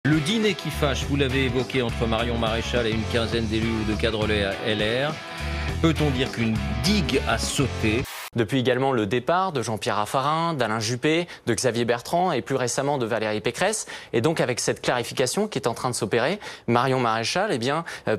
Le dîner qui fâche, vous l'avez évoqué, entre Marion Maréchal et une quinzaine d'élus ou de cadres LR. Peut-on dire qu'une digue a sauté ? Depuis également le départ de Jean-Pierre Raffarin, d'Alain Juppé, de Xavier Bertrand et plus récemment de Valérie Pécresse. Et donc avec cette clarification qui est en train de s'opérer, Marion Maréchal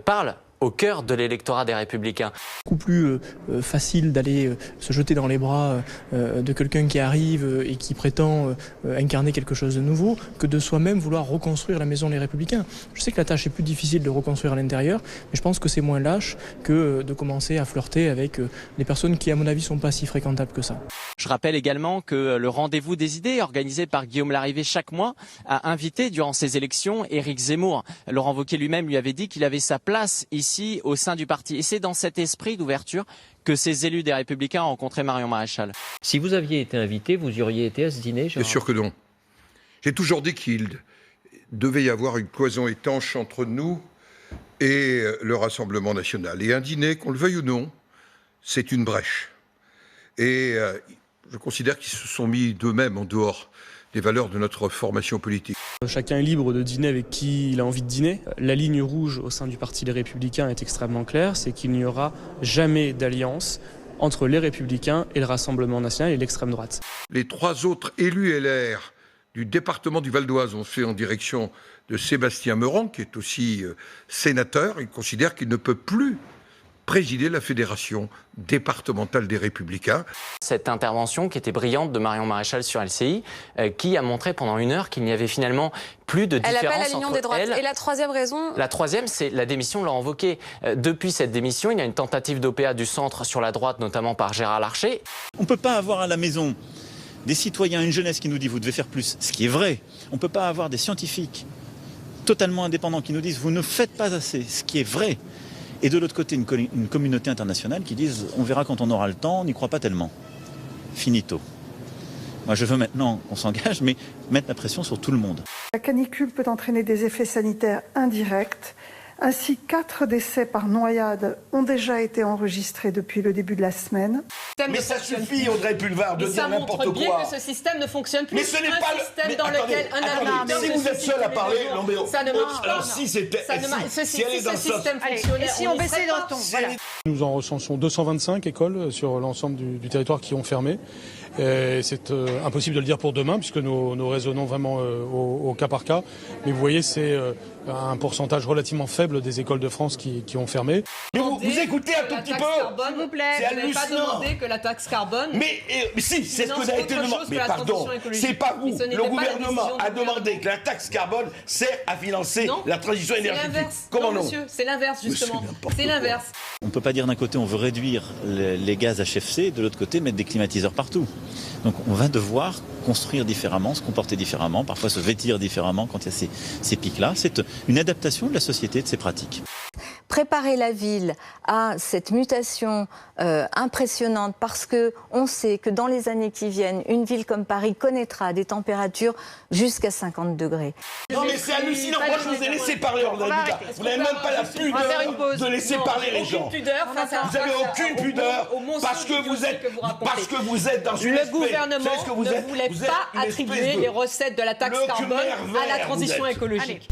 parle au cœur de l'électorat des Républicains. Beaucoup plus facile d'aller se jeter dans les bras de quelqu'un qui arrive et qui prétend incarner quelque chose de nouveau que de soi-même vouloir reconstruire la maison des Républicains. Je sais que la tâche est plus difficile de reconstruire à l'intérieur, mais je pense que c'est moins lâche que de commencer à flirter avec des personnes qui, à mon avis, sont pas si fréquentables que ça. Je rappelle également que le rendez-vous des idées, organisé par Guillaume Larrivé chaque mois, a invité durant ces élections Éric Zemmour. Laurent Wauquiez lui-même lui avait dit qu'il avait sa place ici au sein du parti. Et c'est dans cet esprit d'ouverture que ces élus des Républicains ont rencontré Marion Maréchal. Si vous aviez été invité, vous y auriez été à ce dîner, Bien sûr que non. J'ai toujours dit qu'il devait y avoir une cloison étanche entre nous et le Rassemblement national. Et un dîner, qu'on le veuille ou non, c'est une brèche. Et je considère qu'ils se sont mis d'eux-mêmes en dehors des valeurs de notre formation politique. Chacun est libre de dîner avec qui il a envie de dîner. La ligne rouge au sein du Parti Les Républicains est extrêmement claire, c'est qu'il n'y aura jamais d'alliance entre les Républicains et le Rassemblement national et l'extrême droite. Les 3 autres élus LR du département du Val-d'Oise ont fait en direction de Sébastien Meurant, qui est aussi sénateur. Il considère qu'il ne peut plus présider la fédération départementale des Républicains. Cette intervention qui était brillante de Marion Maréchal sur LCI, qui a montré pendant 1 heure qu'il n'y avait finalement plus de différence entre elle appelle à l'union des droites. Et la troisième raison? La troisième, c'est la démission de Laurent Wauquiez. Depuis cette démission, il y a une tentative d'OPA du centre sur la droite, notamment par Gérard Larcher. On ne peut pas avoir à la maison des citoyens, une jeunesse qui nous dit vous devez faire plus, ce qui est vrai. On ne peut pas avoir des scientifiques totalement indépendants qui nous disent vous ne faites pas assez, ce qui est vrai. Et de l'autre côté, une communauté internationale qui disent on verra quand on aura le temps, on n'y croit pas tellement. Finito. Moi, je veux maintenant qu'on s'engage, mais mettre la pression sur tout le monde. La canicule peut entraîner des effets sanitaires indirects. Ainsi, 4 décès par noyade ont déjà été enregistrés depuis le début de la semaine. Mais ça suffit, Audrey Pulvar, de dire n'importe quoi. Ça montre bien que ce système ne fonctionne plus. Mais ce n'est pas le système dans lequel un attendez, si vous êtes seul à parler, ça ne marche pas. Alors si c'était, si elle est dans ce système fonctionnait, si on baissait le ton, voilà. Nous en recensons 225 écoles sur l'ensemble du territoire qui ont fermé. C'est impossible de le dire pour demain puisque nous raisonnons vraiment au cas par cas. Mais vous voyez, c'est un pourcentage relativement faible des écoles de France qui ont fermé. Mais vous écoutez un tout petit peu, s'il vous plaît. c'est hallucinant. Vous n'avez pas demandé que la taxe carbone... Mais si, c'est ce que vous avez été demandé. Mais pardon, c'est pas vous. Le gouvernement a demandé que la taxe carbone sert à financer la transition énergétique. Comment non, monsieur, c'est l'inverse justement. C'est l'inverse. On ne peut pas dire d'un côté on veut réduire les gaz HFC, de l'autre côté mettre des climatiseurs partout. Donc on va devoir construire différemment, se comporter différemment, parfois se vêtir différemment quand il y a ces pics-là. C'est une adaptation de la société, de ses pratiques. Préparer la ville à cette mutation impressionnante parce qu'on sait que dans les années qui viennent, une ville comme Paris connaîtra des températures jusqu'a 50 degrés. Non mais c'est hallucinant, moi je vous ai laissé parler, vous n'avez même pas la pudeur de laisser parler les gens. Vous n'avez aucune pudeur parce que vous êtes dans une espèce... Le gouvernement ne voulait pas attribuer les recettes de la taxe carbone à la transition écologique.